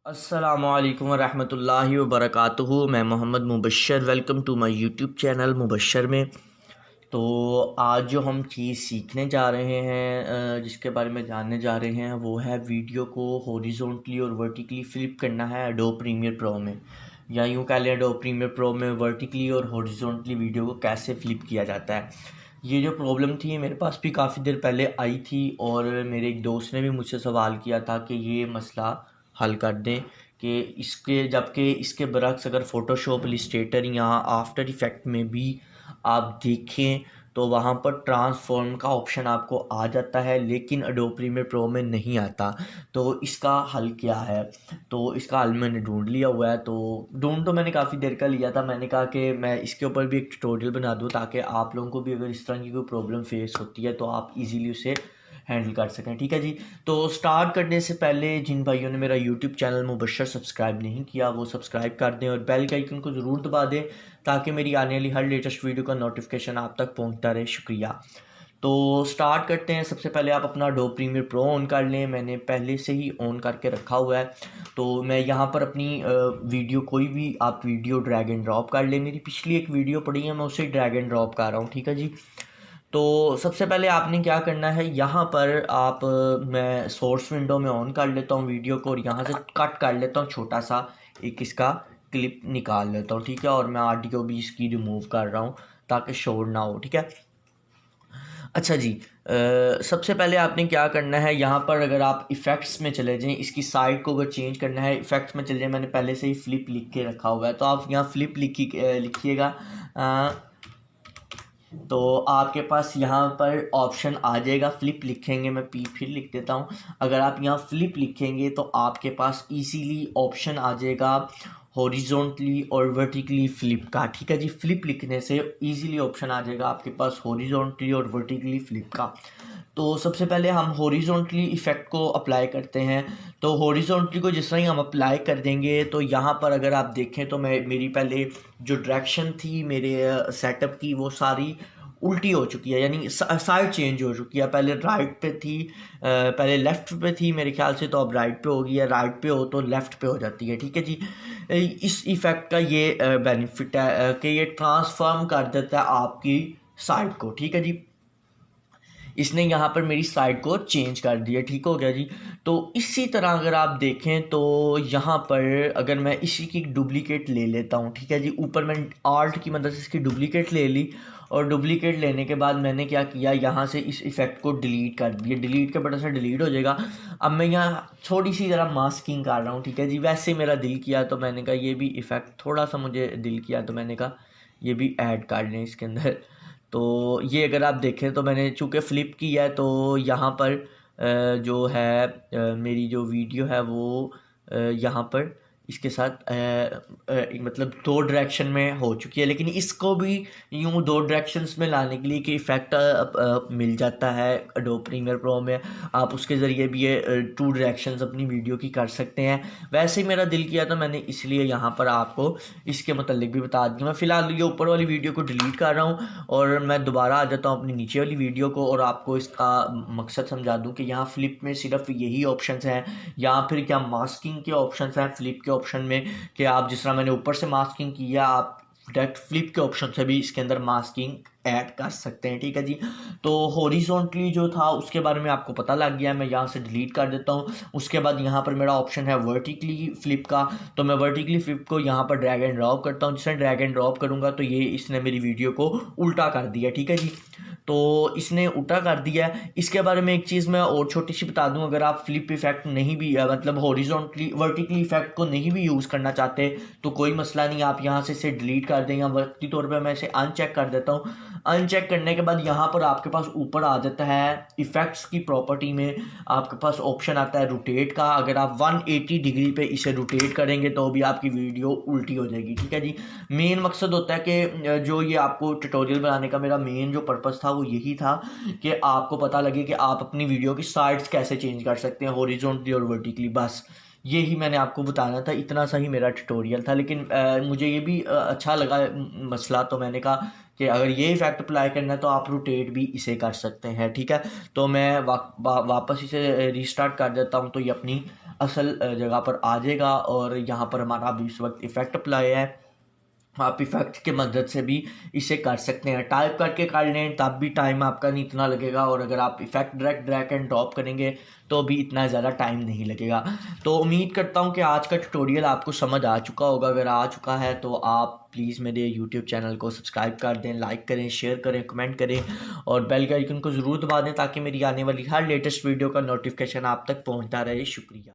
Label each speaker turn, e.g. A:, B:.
A: अस्सलामुअलैकुम वरहमतुल्लाहि वबरकातुहू। मैं Mohammad Mubashar, welcome to my YouTube channel Mubashar में। तो आज जो हम चीज़ सीखने जा रहे हैं, जिसके बारे में जानने जा रहे हैं, वो है वीडियो को हॉरिजॉन्टली और वर्टिकली फ्लिप करना है एडोब प्रीमियर प्रो में, या यूँ कह लें एडोब प्रीमियर प्रो में वर्टिकली और हॉरिजॉन्टली वीडियो को कैसे फ्लिप किया जाता है। ये जो प्रॉब्लम थी मेरे पास भी काफ़ी देर पहले आई थी, और मेरे एक दोस्त ने भी मुझसे सवाल किया था कि ये मसला हल कर दें कि इसके, जबकि इसके बरक्स अगर फ़ोटोशॉप, इलस्ट्रेटर या आफ्टर इफ़ेक्ट में भी आप देखें तो वहाँ पर ट्रांसफॉर्म का ऑप्शन आपको आ जाता है, लेकिन एडोब प्रीमियर प्रो में नहीं आता। तो इसका हल क्या है? तो इसका हल मैंने ढूंढ लिया हुआ है। तो ढूंढ तो मैंने काफ़ी देर का लिया था। मैंने कहा कि मैं इसके ऊपर भी एक ट्यूटोरियल बना दूँ, ताकि आप लोगों को भी अगर इस तरह की कोई प्रॉब्लम फेस होती है तो आप इजीली उसे हैंडल कर सकें। ठीक है जी। तो स्टार्ट करने से पहले जिन भाइयों ने मेरा यूट्यूब चैनल मुबशर सब्सक्राइब नहीं किया, वो सब्सक्राइब कर दें और बेल के आइकन को ज़रूर दबा दें, ताकि मेरी आने वाली हर लेटेस्ट वीडियो का नोटिफिकेशन आप तक पहुंचता रहे। शुक्रिया। तो स्टार्ट करते हैं। सबसे पहले आप अपना एडोब प्रीमियर प्रो ऑन कर लें। मैंने पहले से ही ऑन करके रखा हुआ है। तो मैं यहाँ पर अपनी वीडियो, कोई भी आप वीडियो ड्रैग एंड ड्रॉप कर लें। मेरी पिछली एक वीडियो पड़ी है, मैं उसे ड्रैग एंड ड्रॉप कर रहा हूँ। ठीक है जी। तो सबसे पहले आपने क्या करना है, यहाँ पर आप मैं सोर्स विंडो में ऑन कर लेता हूँ वीडियो को, और यहाँ से कट कर लेता हूँ छोटा सा एक इसका क्लिप निकाल लेता हूँ। ठीक है। और मैं ऑडियो भी इसकी रिमूव कर रहा हूँ ताकि शोर ना हो। ठीक है। अच्छा जी। सबसे पहले आपने क्या करना है, यहाँ पर अगर आप इफ़ेक्ट्स में चले जाएं, इसकी साइड को अगर चेंज करना है, इफ़ेक्ट्स में चले जाएं। मैंने पहले से ही फ्लिप लिख के रखा हुआ है, तो आप यहाँ फ्लिप लिखिएगा। तो आपके पास यहाँ पर ऑप्शन आ जाएगा, फ्लिप लिखेंगे। मैं पी फिर लिख देता हूँ। अगर आप यहाँ फ्लिप लिखेंगे तो आपके पास इजीली ऑप्शन आ जाएगा हॉरिजॉन्टली और वर्टिकली फ्लिप का। ठीक है जी। फ्लिप लिखने से इजीली ऑप्शन आ जाएगा आपके पास हॉरिजॉन्टली और वर्टिकली फ्लिप का। तो सबसे पहले हम हॉरिजॉन्टली इफ़ेक्ट को अप्लाई करते हैं। तो हॉरिजॉन्टली को जिस तरह ही हम अप्लाई कर देंगे, तो यहाँ पर अगर आप देखें तो मेरी पहले जो डायरेक्शन थी मेरे सेटअप की, वो सारी उल्टी हो चुकी है, यानी साइड चेंज हो चुकी है। पहले राइट पे थी, पहले लेफ़्ट पे थी मेरे ख्याल से, तो अब राइट पे हो गई है। राइट पे हो तो लेफ़्ट पे हो जाती है। ठीक है जी। इस इफ़ेक्ट का ये बेनिफिट है कि ये ट्रांसफॉर्म कर देता है आपकी साइड को। ठीक है जी। इसने यहाँ पर मेरी साइड को चेंज कर दिया। ठीक हो गया जी। तो इसी तरह अगर आप देखें तो यहाँ पर अगर मैं इसी की डुप्लीकेट ले लेता हूँ। ठीक है जी। ऊपर मैंने आल्ट की मदद से इसकी डुप्लीकेट ले ली, और डुप्लीकेट लेने के बाद मैंने क्या किया, यहाँ से इस इफ़ेक्ट को डिलीट कर दिया। डिलीट के बटन से डिलीट हो जाएगा। अब मैं यहाँ थोड़ी सी ज़रा मास्किंग कर रहा हूँ। ठीक है जी। वैसे मेरा दिल किया तो मैंने कहा ये भी इफ़ेक्ट थोड़ा सा मुझे दिल किया, तो मैंने कहा ये भी ऐड कर लें इसके अंदर। तो ये अगर आप देखें तो मैंने चूँकि फ़्लिप किया है, तो यहाँ पर जो है मेरी जो वीडियो है वो यहाँ पर इसके साथ मतलब दो डायरेक्शन में हो चुकी है। लेकिन इसको भी यूँ दो डायरेक्शंस में लाने के लिए कि इफ़ेक्ट मिल जाता है एडोब प्रीमियर प्रो में, आप उसके ज़रिए भी ये टू डायरेक्शंस अपनी वीडियो की कर सकते हैं। वैसे ही मेरा दिल किया तो मैंने इसलिए यहाँ पर आपको इसके मतलब भी बता दिया। मैं फ़िलहाल ये ऊपर वाली वीडियो को डिलीट कर रहा हूँ, और मैं दोबारा आ जाता हूँ अपनी नीचे वाली वीडियो को, और आपको इसका मकसद समझा दूँ कि यहाँ फ्लिप में सिर्फ यही ऑप्शंस हैं, या फिर क्या मास्किंग के ऑप्शंस हैं फ्लिप के ऑप्शन में, कि आप जिस तरह मैंने ऊपर से मास्किंग किया, आप डायरेक्ट फ्लिप के ऑप्शन से भी इसके अंदर मास्किंग ऐड कर सकते हैं। ठीक है जी। तो हॉरिजॉन्टली जो था उसके बारे में आपको पता लग गया। मैं यहाँ से डिलीट कर देता हूँ। उसके बाद यहाँ पर मेरा ऑप्शन है वर्टिकली फ्लिप का, तो मैं वर्टिकली फ्लिप को यहाँ पर ड्रैग एंड ड्रॉप करता हूँ। जिससे ड्रैग एंड ड्रॉप करूँगा तो ये इसने मेरी वीडियो को उल्टा कर दिया। ठीक है जी। तो इसने उल्टा कर दिया है। इसके बारे में एक चीज़ मैं और छोटी सी बता दूं, अगर आप फ्लिप इफेक्ट नहीं भी मतलब हॉरिजॉन्टली वर्टिकली इफेक्ट को नहीं भी यूज़ करना चाहते तो कोई मसला नहीं, आप यहाँ से इसे डिलीट कर दें, या वक्ती तौर पे मैं इसे अनचेक कर देता हूँ। अनचेक करने के बाद यहाँ पर आपके पास ऊपर आ जाता है इफ़ेक्ट्स की प्रॉपर्टी में, आपके पास ऑप्शन आता है रोटेट का। अगर आप 180 डिग्री पे इसे रोटेट करेंगे तो भी आपकी वीडियो उल्टी हो जाएगी। ठीक है जी। मेन मकसद होता है कि जो ये आपको ट्यूटोरियल बनाने का मेरा मेन जो पर्पस था वो यही था कि आपको पता लगे कि आप अपनी वीडियो की साइड्स कैसे चेंज कर सकते हैं हॉरिजॉन्टली और वर्टिकली। बस यही मैंने आपको बताना था, इतना सा ही मेरा ट्यूटोरियल था। लेकिन मुझे ये भी अच्छा लगा मसला, तो मैंने कहा कि अगर ये इफेक्ट अप्लाई करना है तो आप रोटेट भी इसे कर सकते हैं, ठीक है। तो मैं वापस इसे रीस्टार्ट कर देता हूँ, तो ये अपनी असल जगह पर आ जाएगा। और यहाँ पर हमारा अभी इस वक्त इफेक्ट अप्लाई है, आप इफेक्ट के मदद से भी इसे कर सकते हैं। टाइप करके कर लें तब भी टाइम आपका नहीं इतना लगेगा, और अगर आप effect direct drag and drop करेंगे तो भी इतना ज़्यादा टाइम नहीं लगेगा। तो उम्मीद करता हूँ कि आज का ट्यूटोरियल आपको समझ आ चुका होगा। अगर आ चुका है तो आप प्लीज़ मेरे यूट्यूब चैनल को सब्सक्राइब कर दें, लाइक करें, शेयर करें, कमेंट करें, और बेल के आइकन को ज़रूर दबा दें ताकि मेरी आने वाली हर लेटेस्ट वीडियो का नोटिफिकेशन आप तक पहुँचता रहे। शुक्रिया।